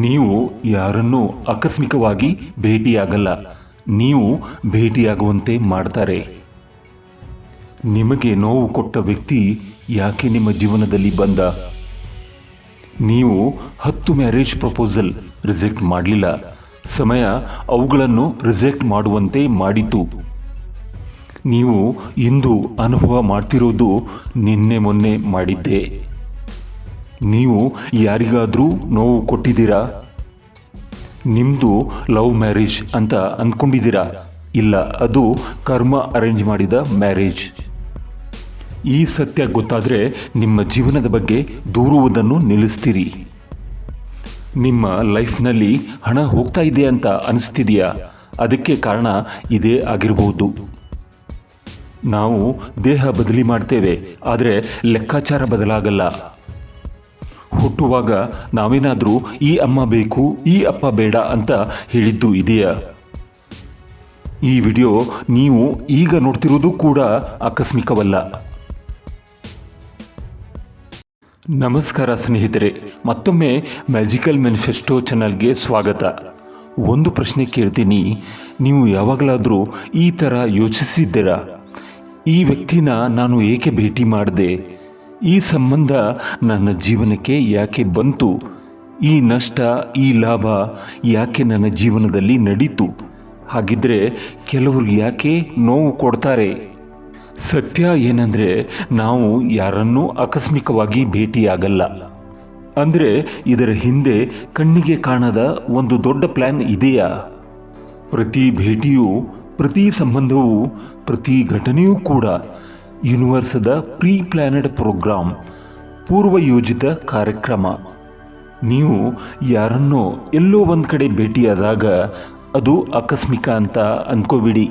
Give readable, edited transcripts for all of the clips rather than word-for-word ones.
ನೀವು ಯಾರನ್ನೂ ಆಕಸ್ಮಿಕವಾಗಿ ಭೇಟಿಯಾಗಲ್ಲ, ನೀವು ಭೇಟಿಯಾಗುವಂತೆ ಮಾಡ್ತಾರೆ. ನಿಮಗೆ ನೋವು ಕೊಟ್ಟ ವ್ಯಕ್ತಿ ಯಾಕೆ ನಿಮ್ಮ ಜೀವನದಲ್ಲಿ ಬಂದ? ನೀವು 10 ಮ್ಯಾರೇಜ್ ಪ್ರಪೋಸಲ್ ರಿಜೆಕ್ಟ್ ಮಾಡಲಿಲ್ಲ, ಸಮಯ ಅವುಗಳನ್ನು ರಿಜೆಕ್ಟ್ ಮಾಡುವಂತೆ ಮಾಡಿತು. ನೀವು ಇಂದು ಅನುಭವ ಮಾಡ್ತಿರೋದು ನಿನ್ನೆ ಮೊನ್ನೆ ಮಾಡಿದ್ದೆ. ನೀವು ಯಾರಿಗಾದರೂ ನೋವು ಕೊಟ್ಟಿದ್ದೀರಾ? ನಿಮ್ಮದು ಲವ್ ಮ್ಯಾರೇಜ್ ಅಂತ ಅಂದ್ಕೊಂಡಿದ್ದೀರಾ? ಇಲ್ಲ, ಅದು ಕರ್ಮ ಅರೇಂಜ್ ಮಾಡಿದ ಮ್ಯಾರೇಜ್. ಈ ಸತ್ಯ ಗೊತ್ತಾದರೆ ನಿಮ್ಮ ಜೀವನದ ಬಗ್ಗೆ ದೂರುವುದನ್ನು ನಿಲ್ಲಿಸ್ತೀರಿ. ನಿಮ್ಮ ಲೈಫ್ನಲ್ಲಿ ಹಣ ಹೋಗ್ತಾ ಇದೆ ಅಂತ ಅನಿಸ್ತಿದೆಯಾ? ಅದಕ್ಕೆ ಕಾರಣ ಇದೇ ಆಗಿರಬಹುದು. ನಾವು ದೇಹ ಬದಲಿ ಮಾಡ್ತೇವೆ, ಆದರೆ ಲೆಕ್ಕಾಚಾರ ಬದಲಾಗಲ್ಲ. ಹುಟ್ಟುವಾಗ ನಾವೇನಾದರೂ ಈ ಅಮ್ಮ ಬೇಕು, ಈ ಅಪ್ಪ ಬೇಡ ಅಂತ ಹೇಳಿದ್ದು ಇದೆಯಾ? ಈ ವಿಡಿಯೋ ನೀವು ಈಗ ನೋಡ್ತಿರೋದು ಕೂಡ ಆಕಸ್ಮಿಕವಲ್ಲ. ನಮಸ್ಕಾರ ಸ್ನೇಹಿತರೆ, ಮತ್ತೊಮ್ಮೆ ಮ್ಯಾಜಿಕಲ್ ಮ್ಯಾನಿಫೆಸ್ಟೋ ಚಾನಲ್ಗೆ ಸ್ವಾಗತ. ಒಂದು ಪ್ರಶ್ನೆ ಕೇಳ್ತೀನಿ, ನೀವು ಯಾವಾಗಲಾದರೂ ಈ ಥರ ಯೋಚಿಸಿದ್ದೀರಾ? ಈ ವ್ಯಕ್ತಿನ ನಾನು ಏಕೆ ಭೇಟಿ ಮಾಡಿದೆ? ಈ ಸಂಬಂಧ ನನ್ನ ಜೀವನಕ್ಕೆ ಯಾಕೆ ಬಂತು? ಈ ನಷ್ಟ, ಈ ಲಾಭ ಯಾಕೆ ನನ್ನ ಜೀವನದಲ್ಲಿ ನಡೀತು? ಹಾಗಿದ್ರೆ ಕೆಲವರು ಯಾಕೆ ನೋವು ಕೊಡ್ತಾರೆ? ಸತ್ಯ ಏನಂದರೆ, ನಾವು ಯಾರನ್ನೂ ಆಕಸ್ಮಿಕವಾಗಿ ಭೇಟಿಯಾಗಲ್ಲ. ಅಂದರೆ ಇದರ ಹಿಂದೆ ಕಣ್ಣಿಗೆ ಕಾಣದ ಒಂದು ದೊಡ್ಡ ಪ್ಲ್ಯಾನ್ ಇದೆಯಾ? ಪ್ರತಿ ಭೇಟಿಯೂ, ಪ್ರತಿ ಸಂಬಂಧವೂ, ಪ್ರತಿ ಘಟನೆಯೂ ಕೂಡ ಯೂನಿವರ್ಸದ ಪ್ರೀ ಪ್ಲ್ಯಾನೆಡ್ ಪ್ರೋಗ್ರಾಮ್, ಪೂರ್ವಯೋಜಿತ ಕಾರ್ಯಕ್ರಮ. ನೀವು ಯಾರನ್ನೋ ಎಲ್ಲೋ ಒಂದು ಕಡೆ ಭೇಟಿಯಾದಾಗ ಅದು ಆಕಸ್ಮಿಕ ಅಂತ ಅಂದ್ಕೋಬಿಡಿ.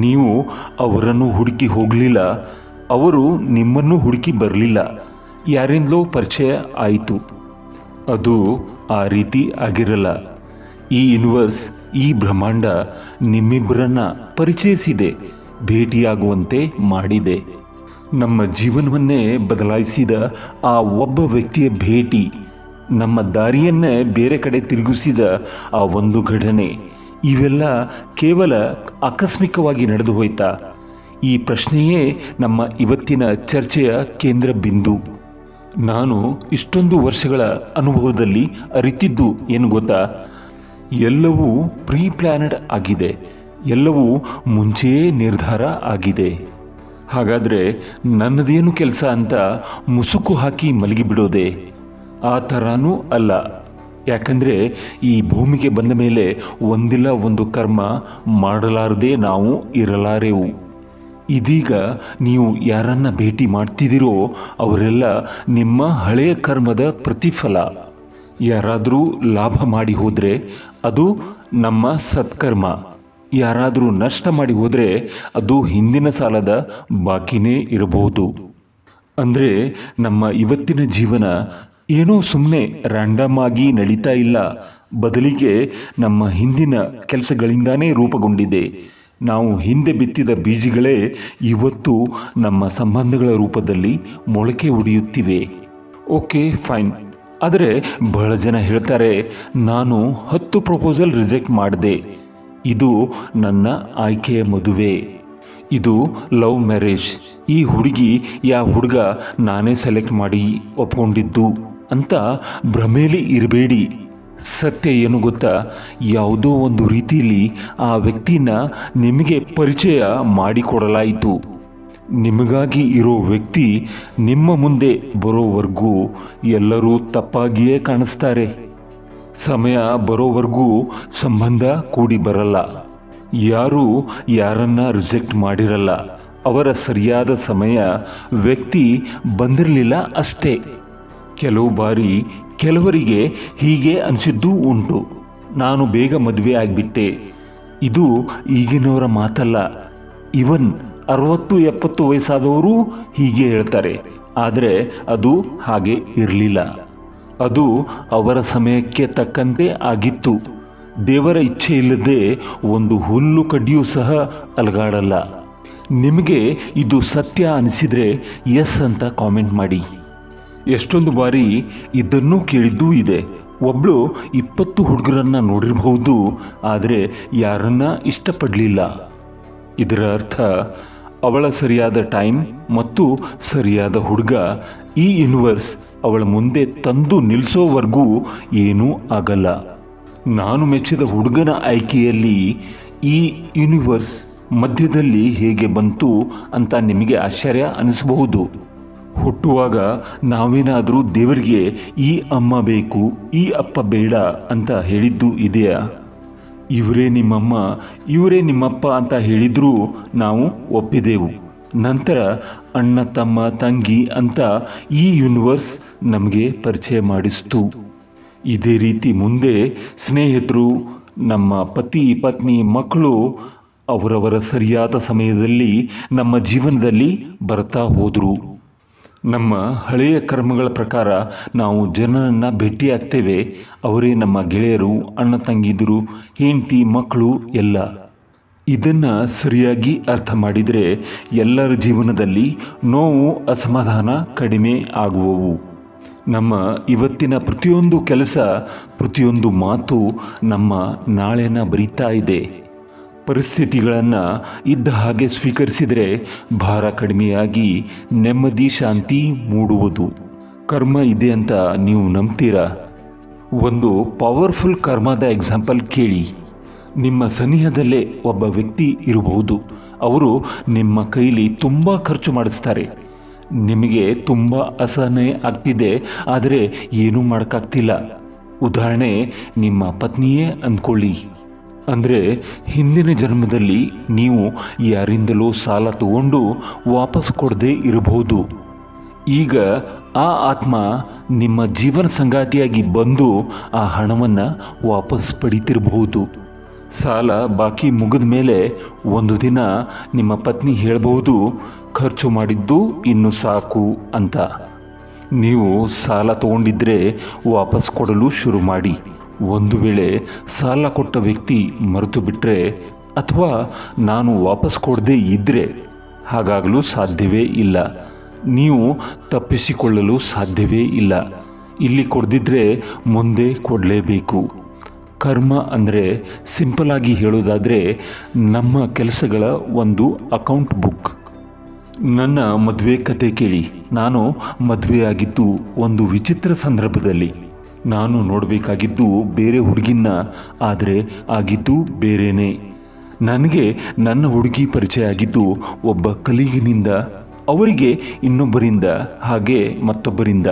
ನೀವು ಅವರನ್ನು ಹುಡುಕಿ ಹೋಗಲಿಲ್ಲ, ಅವರು ನಿಮ್ಮನ್ನು ಹುಡುಕಿ ಬರಲಿಲ್ಲ, ಯಾರಿಂದಲೋ ಪರಿಚಯ ಆಯಿತು. ಅದು ಆ ರೀತಿ ಆಗಿರಲ್ಲ. ಈ ಯೂನಿವರ್ಸ್, ಈ ಬ್ರಹ್ಮಾಂಡ ನಿಮ್ಮಿಬ್ಬರನ್ನ ಪರಿಚಯಿಸಿದೆ, ಭೇಟಿಯಾಗುವಂತೆ ಮಾಡಿದೆ. ನಮ್ಮ ಜೀವನವನ್ನೇ ಬದಲಾಯಿಸಿದ ಆ ಒಬ್ಬ ವ್ಯಕ್ತಿಯ ಭೇಟಿ, ನಮ್ಮ ದಾರಿಯನ್ನೇ ಬೇರೆ ಕಡೆ ತಿರುಗಿಸಿದ ಆ ಒಂದು ಘಟನೆ, ಇವೆಲ್ಲ ಕೇವಲ ಆಕಸ್ಮಿಕವಾಗಿ ನಡೆದು ಹೋಯ್ತಾ? ಈ ಪ್ರಶ್ನೆಯೇ ನಮ್ಮ ಇವತ್ತಿನ ಚರ್ಚೆಯ ಕೇಂದ್ರ ಬಿಂದು. ನಾನು ಇಷ್ಟೊಂದು ವರ್ಷಗಳ ಅನುಭವದಲ್ಲಿ ಅರಿತಿದ್ದು ಏನು ಗೊತ್ತಾ? ಎಲ್ಲವೂ ಪ್ರೀ ಪ್ಲ್ಯಾನಡ್ ಆಗಿದೆ, ಎಲ್ಲವೂ ಮುಂಚೆಯೇ ನಿರ್ಧಾರ ಆಗಿದೆ. ಹಾಗಾದರೆ ನನ್ನದೇನು ಕೆಲಸ ಅಂತ ಮುಸುಕು ಹಾಕಿ ಮಲಗಿಬಿಡೋದೆ? ಆ ಥರನೂ ಅಲ್ಲ. ಯಾಕಂದರೆ ಈ ಭೂಮಿಗೆ ಬಂದ ಮೇಲೆ ಒಂದಿಲ್ಲ ಒಂದು ಕರ್ಮ ಮಾಡಲಾರದೆ ನಾವು ಇರಲಾರೆವು. ಇದೀಗ ನೀವು ಯಾರನ್ನ ಭೇಟಿ ಮಾಡ್ತಿದ್ದೀರೋ ಅವರೆಲ್ಲ ನಿಮ್ಮ ಹಳೆಯ ಕರ್ಮದ ಪ್ರತಿಫಲ. ಯಾರಾದರೂ ಲಾಭ ಮಾಡಿ ಹೋದರೆ ಅದು ನಮ್ಮ ಸತ್ಕರ್ಮ, ಯಾರಾದರೂ ನಷ್ಟ ಮಾಡಿ ಹೋದರೆ ಅದು ಹಿಂದಿನ ಸಾಲದ ಬಾಕಿನೇ ಇರಬಹುದು. ಅಂದರೆ ನಮ್ಮ ಇವತ್ತಿನ ಜೀವನ ಏನೋ ಸುಮ್ಮನೆ ರ್ಯಾಂಡಮ್ ಆಗಿ ನಡೀತಾ ಇಲ್ಲ, ಬದಲಿಗೆ ನಮ್ಮ ಹಿಂದಿನ ಕೆಲಸಗಳಿಂದಾನೇ ರೂಪುಗೊಂಡಿದೆ. ನಾವು ಹಿಂದೆ ಬಿತ್ತಿದ ಬೀಜಗಳೇ ಇವತ್ತು ನಮ್ಮ ಸಂಬಂಧಗಳ ರೂಪದಲ್ಲಿ ಮೊಳಕೆ ಒಡೆಯುತ್ತಿವೆ. Okay, fine. ಆದರೆ ಬಹಳ ಜನ ಹೇಳ್ತಾರೆ, ನಾನು 10 ಪ್ರಪೋಸಲ್ ರಿಜೆಕ್ಟ್ ಮಾಡಿದೆ, ಇದು ನನ್ನ ಆಯ್ಕೆಯ ಮದುವೆ, ಇದು ಲವ್ ಮ್ಯಾರೇಜ್, ಈ ಹುಡುಗಿ ಹುಡುಗ ನಾನೇ ಸೆಲೆಕ್ಟ್ ಮಾಡಿ ಒಪ್ಕೊಂಡಿದ್ದು ಅಂತ ಭ್ರಮೇಲಿ ಇರಬೇಡಿ. ಸತ್ಯ ಏನು ಗೊತ್ತಾ? ಯಾವುದೋ ಒಂದು ರೀತಿಯಲ್ಲಿ ಆ ವ್ಯಕ್ತಿನ ನಿಮಗೆ ಪರಿಚಯ ಮಾಡಿಕೊಡಲಾಯಿತು. ನಿಮಗಾಗಿ ಇರೋ ವ್ಯಕ್ತಿ ನಿಮ್ಮ ಮುಂದೆ ಬರೋವರೆಗೂ ಎಲ್ಲರೂ ತಪ್ಪಾಗಿಯೇ ಕಾಣಿಸ್ತಾರೆ. ಸಮಯ ಬರೋವರೆಗೂ ಸಂಬಂಧ ಕೂಡಿ ಬರಲ್ಲ. ಯಾರೂ ಯಾರನ್ನ ರಿಜೆಕ್ಟ್ ಮಾಡಿರಲ್ಲ, ಅವರ ಸರಿಯಾದ ಸಮಯ ವ್ಯಕ್ತಿ ಬಂದಿರಲಿಲ್ಲ ಅಷ್ಟೇ. ಕೆಲವು ಬಾರಿ ಕೆಲವರಿಗೆ ಹೀಗೆ ಅನಿಸಿದ್ದೂ ಉಂಟು, ನಾನು ಬೇಗ ಮದುವೆ ಆಗಿಬಿಟ್ಟೆ. ಇದು ಈಗಿನವರ ಮಾತಲ್ಲ, ಇವನ್ 60-70 ವಯಸ್ಸಾದವರು ಹೀಗೆ ಹೇಳ್ತಾರೆ. ಆದರೆ ಅದು ಹಾಗೆ ಇರಲಿಲ್ಲ, ಅದು ಅವರ ಸಮಯಕ್ಕೆ ತಕ್ಕಂತೆ ಆಗಿತ್ತು. ದೇವರ ಇಚ್ಛೆ ಇಲ್ಲದೆ ಒಂದು ಹುಲ್ಲು ಕಡ್ಡಿಯೂ ಸಹ ಅಲಗಾಡಲ್ಲ. ನಿಮಗೆ ಇದು ಸತ್ಯ ಅನಿಸಿದರೆ ಎಸ್ ಅಂತ ಕಾಮೆಂಟ್ ಮಾಡಿ. ಎಷ್ಟೊಂದು ಬಾರಿ ಇದನ್ನು ಕೇಳಿದ್ದೂ ಇದೆ, ಒಬ್ಬಳು 20 ಹುಡುಗರನ್ನ ನೋಡಿರಬಹುದು, ಆದರೆ ಯಾರನ್ನ ಇಷ್ಟಪಡಲಿಲ್ಲ. ಇದರ ಅರ್ಥ ಅವಳ ಸರಿಯಾದ ಟೈಮ್ ಮತ್ತು ಸರಿಯಾದ ಹುಡುಗ ಈ ಯೂನಿವರ್ಸ್ ಅವಳ ಮುಂದೆ ತಂದು ನಿಲ್ಲಿಸೋವರೆಗೂ ಏನೂ ಆಗಲ್ಲ. ನಾನು ಮೆಚ್ಚಿದ ಹುಡುಗನ ಆಯ್ಕೆಯಲ್ಲಿ ಈ ಯೂನಿವರ್ಸ್ ಮಧ್ಯದಲ್ಲಿ ಹೇಗೆ ಬಂತು ಅಂತ ನಿಮಗೆ ಆಶ್ಚರ್ಯ ಅನಿಸಬಹುದು. ಹುಟ್ಟುವಾಗ ನಾವೇನಾದರೂ ದೇವರಿಗೆ ಈ ಅಮ್ಮ ಬೇಕು, ಈ ಅಪ್ಪ ಬೇಡ ಅಂತ ಹೇಳಿದ್ದು ಇದೆಯಾ? ಇವರೇ ನಿಮ್ಮಮ್ಮ, ಇವರೇ ನಿಮ್ಮಪ್ಪ ಅಂತ ಹೇಳಿದ್ರೂ ನಾವು ಒಪ್ಪಿದೆವು. ನಂತರ ಅಣ್ಣ, ತಮ್ಮ, ತಂಗಿ ಅಂತ ಈ ಯೂನಿವರ್ಸ್ ನಮಗೆ ಪರಿಚಯ ಮಾಡಿಸ್ತು. ಇದೇ ರೀತಿ ಮುಂದೆ ಸ್ನೇಹಿತರು, ನಮ್ಮ ಪತಿ, ಪತ್ನಿ, ಮಕ್ಕಳು ಅವರವರ ಸರಿಯಾದ ಸಮಯದಲ್ಲಿ ನಮ್ಮ ಜೀವನದಲ್ಲಿ ಬರ್ತಾ ಹೋದರು. ನಮ್ಮ ಹಳೆಯ ಕರ್ಮಗಳ ಪ್ರಕಾರ ನಾವು ಜನರನ್ನು ಭೇಟಿಯಾಗ್ತೇವೆ. ಅವರೇ ನಮ್ಮ ಗೆಳೆಯರು, ಅಣ್ಣ ತಂಗಿದರು, ಹೆಂಡತಿ, ಮಕ್ಕಳು ಎಲ್ಲ. ಇದನ್ನು ಸರಿಯಾಗಿ ಅರ್ಥ ಮಾಡಿದರೆ ಎಲ್ಲರ ಜೀವನದಲ್ಲಿ ನೋವು, ಅಸಮಾಧಾನ ಕಡಿಮೆ ಆಗುವವು. ನಮ್ಮ ಇವತ್ತಿನ ಪ್ರತಿಯೊಂದು ಕೆಲಸ, ಪ್ರತಿಯೊಂದು ಮಾತು ನಮ್ಮ ನಾಳೆನ ಬರೀತಾ ಇದೆ. ಪರಿಸ್ಥಿತಿಗಳನ್ನು ಇದ್ದ ಹಾಗೆ ಸ್ವೀಕರಿಸಿದರೆ ಭಾರ ಕಡಿಮೆಯಾಗಿ ನೆಮ್ಮದಿ, ಶಾಂತಿ ಮೂಡುವುದು. ಕರ್ಮ ಇದೆ ಅಂತ ನೀವು ನಂಬ್ತೀರಾ? ಒಂದು ಪವರ್ಫುಲ್ ಕರ್ಮದ ಎಕ್ಸಾಂಪಲ್ ಕೇಳಿ. ನಿಮ್ಮ ಸನಿಹದಲ್ಲೇ ಒಬ್ಬ ವ್ಯಕ್ತಿ ಇರಬಹುದು. ಅವರು ನಿಮ್ಮ ಕೈಲಿ ತುಂಬ ಖರ್ಚು ಮಾಡಿಸ್ತಾರೆ. ನಿಮಗೆ ತುಂಬ ಅಸಹನೆ ಆಗ್ತಿದೆ, ಆದರೆ ಏನೂ ಮಾಡೋಕ್ಕಾಗ್ತಿಲ್ಲ. ಉದಾಹರಣೆ, ನಿಮ್ಮ ಪತ್ನಿಯೇ ಅಂದ್ಕೊಳ್ಳಿ. ಅಂದರೆ ಹಿಂದಿನ ಜನ್ಮದಲ್ಲಿ ನೀವು ಯಾರಿಂದಲೂ ಸಾಲ ತಗೊಂಡು ವಾಪಸ್ ಕೊಡದೇ ಇರಬಹುದು. ಈಗ ಆ ಆತ್ಮ ನಿಮ್ಮ ಜೀವನ ಸಂಗಾತಿಯಾಗಿ ಬಂದು ಆ ಹಣವನ್ನು ವಾಪಸ್ ಪಡೀತಿರಬಹುದು. ಸಾಲ ಬಾಕಿ ಮುಗಿದ ಮೇಲೆ ಒಂದು ದಿನ ನಿಮ್ಮ ಪತ್ನಿ ಹೇಳಬಹುದು, ಖರ್ಚು ಮಾಡಿದ್ದು ಇನ್ನು ಸಾಕು ಅಂತ. ನೀವು ಸಾಲ ತಗೊಂಡಿದ್ರೆ ವಾಪಸ್ ಕೊಡಲು ಶುರು ಮಾಡಿ. ಒಂದು ವೇಳೆ ಸಾಲ ಕೊಟ್ಟ ವ್ಯಕ್ತಿ ಮರೆತು ಬಿಟ್ಟರೆ ಅಥವಾ ನಾನು ವಾಪಸ್ ಕೊಡದೇ ಇದ್ದರೆ ಹಾಗಾಗಲು ಸಾಧ್ಯವೇ ಇಲ್ಲ. ನೀವು ತಪ್ಪಿಸಿಕೊಳ್ಳಲು ಸಾಧ್ಯವೇ ಇಲ್ಲ. ಇಲ್ಲಿ ಕೊಡದಿದ್ದರೆ ಮುಂದೆ ಕೊಡಲೇಬೇಕು. ಕರ್ಮ ಅಂದರೆ ಸಿಂಪಲ್ ಆಗಿ ಹೇಳೋದಾದರೆ ನಮ್ಮ ಕೆಲಸಗಳ ಒಂದು ಅಕೌಂಟ್ ಬುಕ್. ನನ್ನ ಮದುವೆ ಕತೆ ಕೇಳಿ. ನಾನು ಮದುವೆಯಾಗಿದ್ದು ಒಂದು ವಿಚಿತ್ರ ಸಂದರ್ಭದಲ್ಲಿ. ನಾನು ನೋಡಬೇಕಾಗಿದ್ದು ಬೇರೆ ಹುಡುಗಿನ, ಆದರೆ ಆಗಿದ್ದು ಬೇರೆಯೇ. ನನಗೆ ನನ್ನ ಹುಡುಗಿ ಪರಿಚಯ ಆಗಿದ್ದು ಒಬ್ಬ ಕಲೀಗಿನಿಂದ, ಅವರಿಗೆ ಇನ್ನೊಬ್ಬರಿಂದ, ಹಾಗೆ ಮತ್ತೊಬ್ಬರಿಂದ.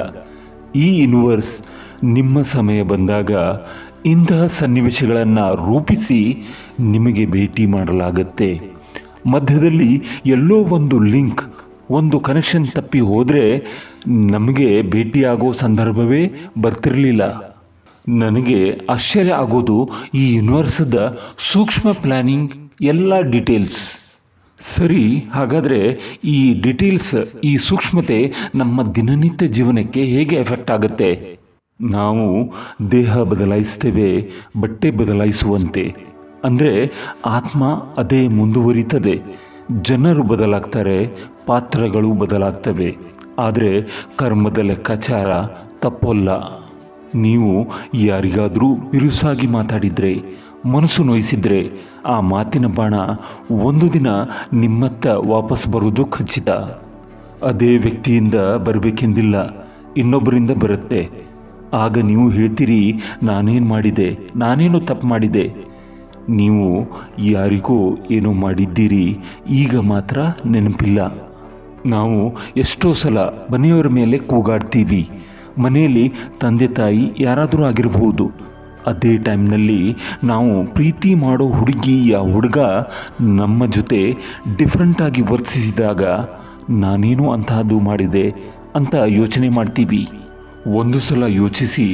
ಈ ಯೂನಿವರ್ಸ್ ನಿಮ್ಮ ಸಮಯ ಬಂದಾಗ ಇಂತಹ ಸನ್ನಿವೇಶಗಳನ್ನು ರೂಪಿಸಿ ನಿಮಗೆ ಭೇಟಿ ಮಾಡಲಾಗತ್ತೆ. ಮಧ್ಯದಲ್ಲಿ ಎಲ್ಲೋ ಒಂದು ಲಿಂಕ್, ಒಂದು ಕನೆಕ್ಷನ್ ತಪ್ಪಿ ಹೋದರೆ ನಮಗೆ ಭೇಟಿಯಾಗೋ ಸಂದರ್ಭವೇ ಬರ್ತಿರಲಿಲ್ಲ. ನನಗೆ ಆಶ್ಚರ್ಯ ಆಗೋದು ಈ ಯೂನಿವರ್ಸದ ಸೂಕ್ಷ್ಮ ಪ್ಲ್ಯಾನಿಂಗ್, ಎಲ್ಲ ಡೀಟೇಲ್ಸ್. ಸರಿ, ಹಾಗಾದರೆ ಈ ಡೀಟೇಲ್ಸ್, ಈ ಸೂಕ್ಷ್ಮತೆ ನಮ್ಮ ದಿನನಿತ್ಯ ಜೀವನಕ್ಕೆ ಹೇಗೆ ಎಫೆಕ್ಟ್ ಆಗುತ್ತೆ? ನಾವು ದೇಹ ಬದಲಾಯಿಸ್ತೇವೆ, ಬಟ್ಟೆ ಬದಲಾಯಿಸುವಂತೆ. ಅಂದರೆ ಆತ್ಮ ಅದೇ ಮುಂದುವರಿತದೆ. ಜನರು ಬದಲಾಗ್ತಾರೆ, ಪಾತ್ರಗಳು ಬದಲಾಗ್ತವೆ, ಆದರೆ ಕರ್ಮದ ಲೆಕ್ಕಾಚಾರ ತಪ್ಪಲ್ಲ. ನೀವು ಯಾರಿಗಾದರೂ ಬಿರುಸಾಗಿ ಮಾತಾಡಿದರೆ, ಮನಸ್ಸು ನೋಯಿಸಿದರೆ, ಆ ಮಾತಿನ ಬಾಣ ಒಂದು ದಿನ ನಿಮ್ಮತ್ತ ವಾಪಸ್ ಬರುವುದು ಖಚಿತ. ಅದೇ ವ್ಯಕ್ತಿಯಿಂದ ಬರಬೇಕೆಂದಿಲ್ಲ, ಇನ್ನೊಬ್ಬರಿಂದ ಬರುತ್ತೆ. ಆಗ ನೀವು ಹೇಳ್ತೀರಿ, ನಾನೇನು ಮಾಡಿದೆ, ನಾನೇನು ತಪ್ಪು ಮಾಡಿದೆ. ನೀವು ಯಾರಿಗೋ ಏನೋ ಮಾಡಿದ್ದೀರಿ, ಈಗ ಮಾತ್ರ ನೆನಪಿಲ್ಲ. ನಾವು ಎಷ್ಟೋ ಸಲ ಮನೆಯವರ ಮೇಲೆ ಕೂಗಾಡ್ತೀವಿ. ಮನೆಯಲ್ಲಿ ತಂದೆ ತಾಯಿ ಯಾರಾದರೂ ಆಗಿರಬಹುದು. ಅದೇ ಟೈಮ್ನಲ್ಲಿ ನಾವು ಪ್ರೀತಿ ಮಾಡೋ ಹುಡುಗಿ ಯಾ ಹುಡುಗ ನಮ್ಮ ಜೊತೆ ಡಿಫ್ರೆಂಟಾಗಿ ವರ್ತಿಸಿದಾಗ ನಾನೇನು ಅಂತಹದ್ದು ಮಾಡಿದೆ ಅಂತ ಯೋಚನೆ ಮಾಡ್ತೀವಿ. ಒಂದು ಸಲ ಯೋಚಿಸಿ,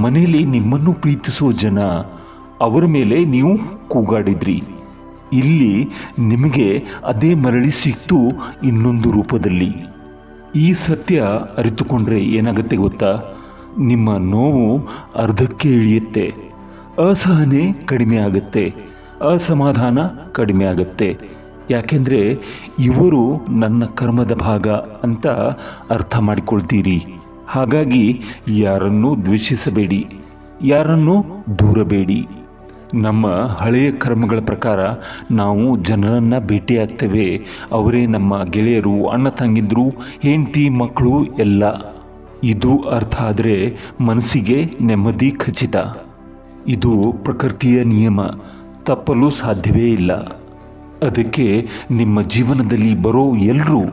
ಮನೆಯಲ್ಲಿ ನಿಮ್ಮನ್ನು ಪ್ರೀತಿಸುವ ಜನ, ಅವರ ಮೇಲೆ ನೀವು ಕೂಗಾಡಿದ್ರಿ. ಇಲ್ಲಿ ನಿಮಗೆ ಅದೇ ಮರಳಿ ಸಿಕ್ತು ಇನ್ನೊಂದು ರೂಪದಲ್ಲಿ. ಈ ಸತ್ಯ ಅರಿತುಕೊಂಡ್ರೆ ಏನಾಗುತ್ತೆ ಗೊತ್ತಾ? ನಿಮ್ಮ ನೋವು ಅರ್ಧಕ್ಕೆ ಇಳಿಯುತ್ತೆ, ಅಸಹನೆ ಕಡಿಮೆ ಆಗುತ್ತೆ, ಅಸಮಾಧಾನ ಕಡಿಮೆ ಆಗುತ್ತೆ. ಯಾಕೆಂದರೆ ಇವರು ನನ್ನ ಕರ್ಮದ ಭಾಗ ಅಂತ ಅರ್ಥ ಮಾಡಿಕೊಳ್ತೀರಿ. ಹಾಗಾಗಿ ಯಾರನ್ನೂ ದ್ವೇಷಿಸಬೇಡಿ. ಯಾರನ್ನು ದೂರಬೇಡಿ. ನಮ್ಮ ಹಳೆಯ ಕರ್ಮಗಳ ಪ್ರಕಾರ ನಾವು ಜನರನ್ನು ಭೇಟಿಯಾಗ್ತೇವೆ. ಅವರೇ ನಮ್ಮ ಗೆಳೆಯರು, ಅಣ್ಣ ತಂಗಿದ್ರು, ಹೆಂಡತಿ, ಮಕ್ಕಳು ಎಲ್ಲ. ಇದು ಅರ್ಥ ಆದರೆ ಮನಸ್ಸಿಗೆ ನೆಮ್ಮದಿ ಖಚಿತ. ಇದು ಪ್ರಕೃತಿಯ ನಿಯಮ, ತಪ್ಪಲು ಸಾಧ್ಯವೇ ಇಲ್ಲ. ಅದಕ್ಕೆ ನಿಮ್ಮ ಜೀವನದಲ್ಲಿ ಬರೋ ಎಲ್ಲರೂ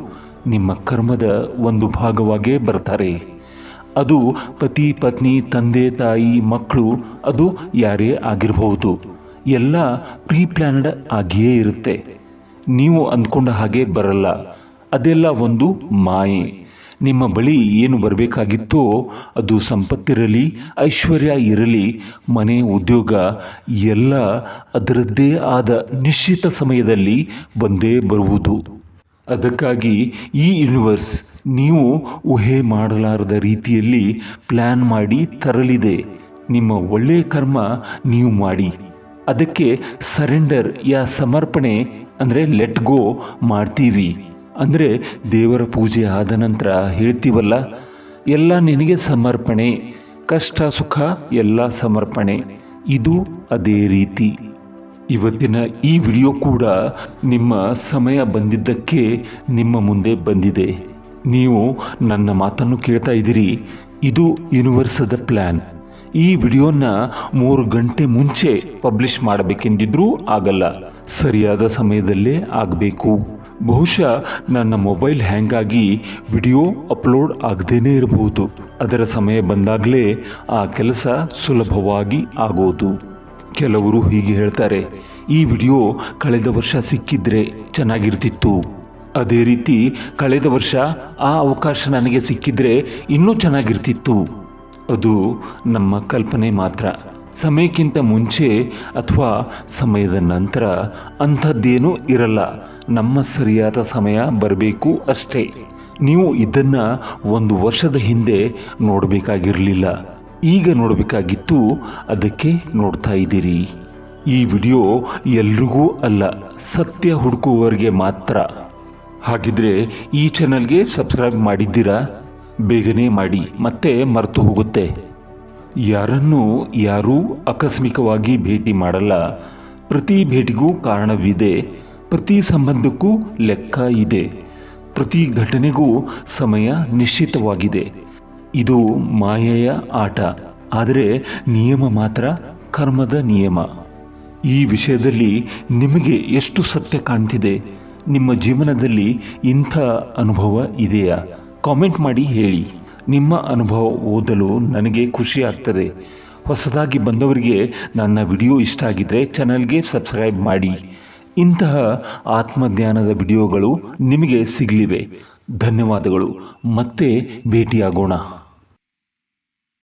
ನಿಮ್ಮ ಕರ್ಮದ ಒಂದು ಭಾಗವಾಗೇ ಬರ್ತಾರೆ. ಅದು ಪತಿ, ಪತ್ನಿ, ತಂದೆ, ತಾಯಿ, ಮಕ್ಕಳು, ಅದು ಯಾರೇ ಆಗಿರಬಹುದು. ಎಲ್ಲ ಪ್ರೀ ಪ್ಲ್ಯಾನ್ಡ್ ಆಗಿಯೇ ಇರುತ್ತೆ. ನೀವು ಅಂದ್ಕೊಂಡ ಹಾಗೆ ಬರಲ್ಲ. ಅದೆಲ್ಲ ಒಂದು ಮಾಯೆ. ನಿಮ್ಮ ಬಳಿ ಏನು ಬರಬೇಕಾಗಿತ್ತೋ ಅದು ಸಂಪತ್ತಿರಲಿ, ಐಶ್ವರ್ಯ ಇರಲಿ, ಮನೆ, ಉದ್ಯೋಗ ಎಲ್ಲ ಅದರದ್ದೇ ಆದ ನಿಶ್ಚಿತ ಸಮಯದಲ್ಲಿ ಬಂದೇ ಬರುವುದು. ಅದಕ್ಕಾಗಿ ಈ ಯೂನಿವರ್ಸ್ ನೀವು ಊಹೆ ಮಾಡಲಾರದ ರೀತಿಯಲ್ಲಿ ಪ್ಲ್ಯಾನ್ ಮಾಡಿ ತರಲಿದೆ. ನಿಮ್ಮ ಒಳ್ಳೆಯ ಕರ್ಮ ನೀವು ಮಾಡಿ, ಅದಕ್ಕೆ ಸರೆಂಡರ್ ಯಾ ಸಮರ್ಪಣೆ ಅಂದರೆ ಲೆಟ್ ಗೋ ಮಾಡ್ತೀವಿ. ಅಂದರೆ ದೇವರ ಪೂಜೆ ಆದ ನಂತರ ಹೇಳ್ತೀವಲ್ಲ, ಎಲ್ಲ ನಿನಗೆ ಸಮರ್ಪಣೆ, ಕಷ್ಟ ಸುಖ ಎಲ್ಲ ಸಮರ್ಪಣೆ. ಇದು ಅದೇ ರೀತಿ. ಇವತ್ತಿನ ಈ ವಿಡಿಯೋ ಕೂಡ ನಿಮ್ಮ ಸಮಯ ಬಂದಿದ್ದಕ್ಕೆ ನಿಮ್ಮ ಮುಂದೆ ಬಂದಿದೆ. ನೀವು ನನ್ನ ಮಾತನ್ನು ಕೇಳ್ತಾ ಇದ್ದೀರಿ. ಇದು ಯೂನಿವರ್ಸದ ಪ್ಲ್ಯಾನ್. ಈ ವಿಡಿಯೋನ 3 ಗಂಟೆ ಮುಂಚೆ ಪಬ್ಲಿಷ್ ಮಾಡಬೇಕೆಂದಿದ್ರೂ ಆಗಲ್ಲ, ಸರಿಯಾದ ಸಮಯದಲ್ಲೇ ಆಗಬೇಕು. ಬಹುಶಃ ನನ್ನ ಮೊಬೈಲ್ ಹ್ಯಾಂಗಾಗಿ ವಿಡಿಯೋ ಅಪ್ಲೋಡ್ ಆಗದೇನೆ ಇರಬಹುದು. ಅದರ ಸಮಯ ಬಂದಾಗಲೇ ಆ ಕೆಲಸ ಸುಲಭವಾಗಿ ಆಗೋದು. ಕೆಲವರು ಹೀಗೆ ಹೇಳ್ತಾರೆ, ಈ ವಿಡಿಯೋ ಕಳೆದ ವರ್ಷ ಸಿಕ್ಕಿದ್ರೆ ಚೆನ್ನಾಗಿರ್ತಿತ್ತು. ಅದೇ ರೀತಿ ಕಳೆದ ವರ್ಷ ಆ ಅವಕಾಶ ನನಗೆ ಸಿಕ್ಕಿದ್ರೆ ಇನ್ನೂ ಚೆನ್ನಾಗಿರ್ತಿತ್ತು. ಅದು ನಮ್ಮ ಕಲ್ಪನೆ ಮಾತ್ರ. ಸಮಯಕ್ಕಿಂತ ಮುಂಚೆ ಅಥವಾ ಸಮಯದ ನಂತರ ಅಂಥದ್ದೇನೂ ಇರಲ್ಲ. ನಮ್ಮ ಸರಿಯಾದ ಸಮಯ ಬರಬೇಕು ಅಷ್ಟೇ. ನೀವು ಇದನ್ನು 1 ವರ್ಷದ ಹಿಂದೆ ನೋಡಬೇಕಾಗಿರಲಿಲ್ಲ, ಈಗ ನೋಡಬೇಕಾಗಿತ್ತು. ಅದಕ್ಕೆ ನೋಡ್ತಾ ಇದ್ದೀರಿ. ಈ ವಿಡಿಯೋ ಎಲ್ರಿಗೂ ಅಲ್ಲ, ಸತ್ಯ ಹುಡುಕುವವರಿಗೆ ಮಾತ್ರ. ಹಾಗಿದ್ರೆ ಈ ಚಾನಲ್ಗೆ ಸಬ್ಸ್ಕ್ರೈಬ್ ಮಾಡಿದ್ದೀರಾ? ಬೇಗನೆ ಮಾಡಿ, ಮತ್ತೆ ಮರೆತು ಹೋಗುತ್ತೆ. ಯಾರನ್ನೂ ಯಾರೂ ಆಕಸ್ಮಿಕವಾಗಿ ಭೇಟಿ ಮಾಡಲ್ಲ. ಪ್ರತಿ ಭೇಟಿಗೂ ಕಾರಣವಿದೆ, ಪ್ರತಿ ಸಂಬಂಧಕ್ಕೂ ಲೆಕ್ಕ ಇದೆ, ಪ್ರತಿ ಘಟನೆಗೂ ಸಮಯ ನಿಶ್ಚಿತವಾಗಿದೆ. ಇದು ಮಾಯೆಯ ಆಟ, ಆದರೆ ನಿಯಮ ಮಾತ್ರ ಕರ್ಮದ ನಿಯಮ. ಈ ವಿಷಯದಲ್ಲಿ ನಿಮಗೆ ಎಷ್ಟು ಸತ್ಯ ಕಾಣ್ತಿದೆ? ನಿಮ್ಮ ಜೀವನದಲ್ಲಿ ಇಂಥ ಅನುಭವ ಇದೆಯಾ? ಕಾಮೆಂಟ್ ಮಾಡಿ ಹೇಳಿ. ನಿಮ್ಮ ಅನುಭವ ಓದಲು ನನಗೆ ಖುಷಿ ಆಗ್ತದೆ. ಹೊಸದಾಗಿ ಬಂದವರಿಗೆ ನನ್ನ ವಿಡಿಯೋ ಇಷ್ಟ ಆಗಿದ್ದರೆ ಚಾನಲ್ಗೆ ಸಬ್ಸ್ಕ್ರೈಬ್ ಮಾಡಿ. ಇಂತಹ ಆತ್ಮಜ್ಞಾನದ ವಿಡಿಯೋಗಳು ನಿಮಗೆ ಸಿಗಲಿವೆ. ಧನ್ಯವಾದಗಳು. ಮತ್ತೆ ಭೇಟಿಯಾಗೋಣ.